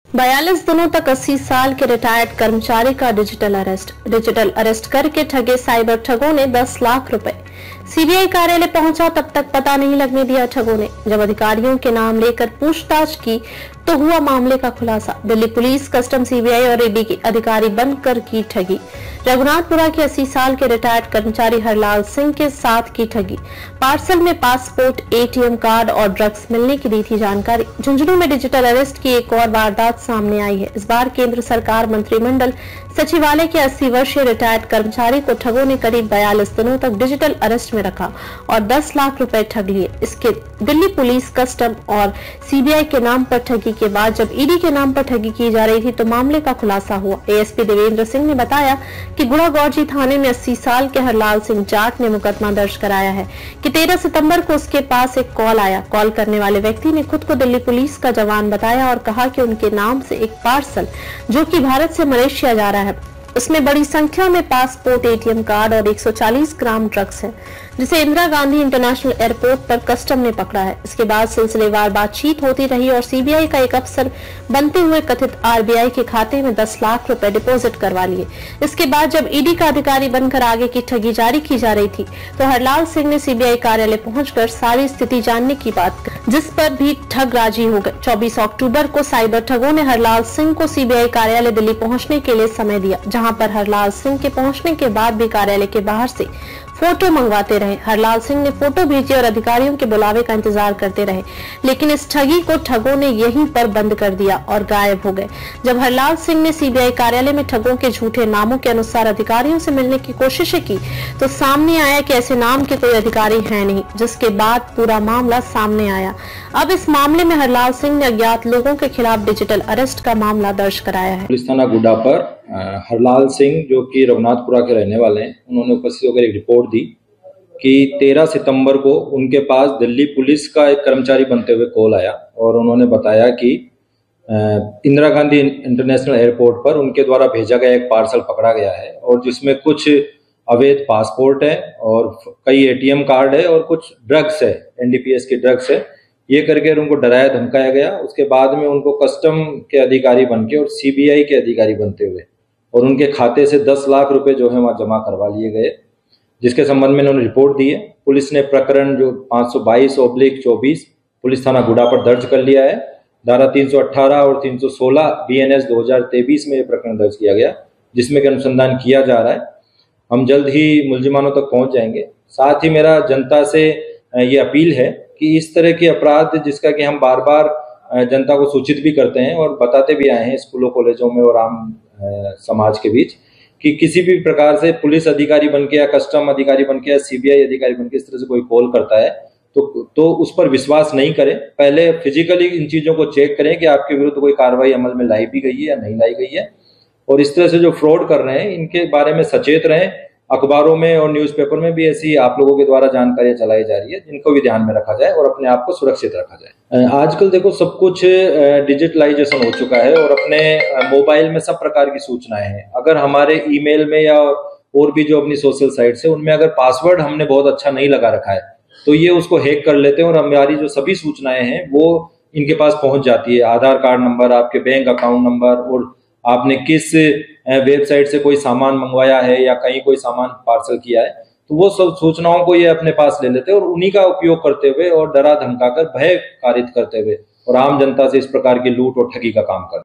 42 दिनों तक 80 साल के रिटायर्ड कर्मचारी का डिजिटल अरेस्ट करके ठगे साइबर ठगों ने 10 लाख रुपए। सीबीआई कार्यालय पहुंचा तब तक पता नहीं लगने दिया ठगों ने। जब अधिकारियों के नाम लेकर पूछताछ की तो हुआ मामले का खुलासा। दिल्ली पुलिस, कस्टम, सीबीआई और ईडी के अधिकारी बनकर की ठगी। रघुनाथपुरा के 80 साल के रिटायर्ड कर्मचारी हरलाल सिंह के साथ की ठगी। पार्सल में पासपोर्ट, एटीएम कार्ड और ड्रग्स मिलने की दी थी जानकारी। झुंझुनू में डिजिटल अरेस्ट की एक और वारदात सामने आई है। इस बार केंद्र सरकार मंत्रिमंडल सचिवालय के 80 वर्षीय रिटायर्ड कर्मचारी को ठगों ने करीब 42 दिनों तक डिजिटल अरेस्ट में रखा और 10 लाख रुपए ठग लिए। इसके दिल्ली पुलिस, कस्टम और सीबीआई के नाम पर ठगी के बाद जब ईडी के नाम पर ठगी की जा रही थी तो मामले का खुलासा हुआ। एएसपी देवेंद्र सिंह ने बताया कि गुड़ागौजी थाने में 80 साल के हरलाल सिंह जाट ने मुकदमा दर्ज कराया है कि 13 सितंबर को उसके पास एक कॉल आया। कॉल करने वाले व्यक्ति ने खुद को दिल्ली पुलिस का जवान बताया और कहा कि उनके नाम से एक पार्सल जो कि भारत से मलेशिया जा रहा है, उसमें बड़ी संख्या में पासपोर्ट, एटीएम कार्ड और 140 ग्राम ड्रग्स है, जिसे इंदिरा गांधी इंटरनेशनल एयरपोर्ट पर कस्टम ने पकड़ा है। इसके बाद सिलसिलेवार बातचीत होती रही और सीबीआई का एक अफसर बनते हुए कथित आरबीआई के खाते में 10 लाख रुपए डिपॉजिट करवा लिए। इसके बाद जब ईडी का अधिकारी बनकर आगे की ठगी जारी की जा रही थी तो हरलाल सिंह ने सीबीआई कार्यालय पहुंचकर सारी स्थिति जानने की बात कही, जिस पर भी ठग राजी हो गए। 24 अक्टूबर को साइबर ठगों ने हरलाल सिंह को सीबीआई कार्यालय दिल्ली पहुंचने के लिए समय दिया, जहां पर हरलाल सिंह के पहुंचने के बाद भी कार्यालय के बाहर से फोटो मंगवाते रहे। हरलाल सिंह ने फोटो भेजी और अधिकारियों के बुलावे का इंतजार करते रहे, लेकिन इस ठगी को ठगों ने यहीं पर बंद कर दिया और गायब हो गए। जब हरलाल सिंह ने सीबीआई कार्यालय में ठगों के झूठे नामों के अनुसार अधिकारियों से मिलने की कोशिश की तो सामने आया कि ऐसे नाम के कोई अधिकारी है नहीं, जिसके बाद पूरा मामला सामने आया। अब इस मामले में हरलाल सिंह ने अज्ञात लोगों के खिलाफ डिजिटल अरेस्ट का मामला दर्ज कराया है। पुलिस थाना गुड्डा पर हरलाल सिंह, जो कि रघुनाथपुरा के रहने वाले हैं, उन्होंने उपस्थित होकर एक रिपोर्ट दी कि 13 सितंबर को उनके पास दिल्ली पुलिस का एक कर्मचारी बनते हुए कॉल आया और उन्होंने बताया कि इंदिरा गांधी इंटरनेशनल एयरपोर्ट पर उनके द्वारा भेजा गया एक पार्सल पकड़ा गया है और जिसमें कुछ अवैध पासपोर्ट है और कई एटीएम कार्ड है और कुछ ड्रग्स है, एनडीपीएस की ड्रग्स है। ये करके उनको डराया धमकाया गया। उसके बाद में उनको कस्टम के अधिकारी बनके और सीबीआई के अधिकारी बनते हुए और उनके खाते से 10 लाख रुपए जो है वहाँ जमा करवा लिए गए, जिसके संबंध में उन्होंने रिपोर्ट दी है। पुलिस ने प्रकरण जो 522/24 पुलिस थाना गुड्डा पर दर्ज कर लिया है। धारा 318 और 316 BNS 2023 में ये प्रकरण दर्ज किया गया, जिसमें कि अनुसंधान किया जा रहा है। हम जल्द ही मुलजिमानों तक पहुंच जाएंगे। साथ ही मेरा जनता से ये अपील है कि इस तरह के अपराध, जिसका कि हम बार बार जनता को सूचित भी करते हैं और बताते भी आए हैं स्कूलों, कॉलेजों में और आम समाज के बीच, कि किसी भी प्रकार से पुलिस अधिकारी बनके या कस्टम अधिकारी बनके या सीबीआई अधिकारी बनके इस तरह से कोई कॉल करता है तो उस पर विश्वास नहीं करें। पहले फिजिकली इन चीजों को चेक करें कि आपके विरुद्ध कोई कार्रवाई अमल में लाई भी गई है या नहीं लाई गई है। और इस तरह से जो फ्रॉड कर रहे हैं इनके बारे में सचेत रहें। अखबारों में और न्यूज़पेपर में भी ऐसी आप लोगों के द्वारा जानकारियां चलाई जा रही है, जिनको भी ध्यान में रखा जाए और अपने आप को सुरक्षित रखा जाए। आजकल देखो सब कुछ डिजिटलाइजेशन हो चुका है और अपने मोबाइल में सब प्रकार की सूचनाएं हैं। अगर हमारे ईमेल में या और भी जो अपनी सोशल साइट्स है उनमें अगर पासवर्ड हमने बहुत अच्छा नहीं लगा रखा है तो ये उसको हैक कर लेते हैं और हमारी जो सभी सूचनाएं हैं वो इनके पास पहुंच जाती है। आधार कार्ड नंबर, आपके बैंक अकाउंट नंबर और आपने किस वेबसाइट से कोई सामान मंगवाया है या कहीं कोई सामान पार्सल किया है, तो वो सब सूचनाओं को ये अपने पास ले लेते हैं और उन्हीं का उपयोग करते हुए और डरा धमकाकर भय कारित करते हुए और आम जनता से इस प्रकार की लूट और ठगी का काम करते हैं।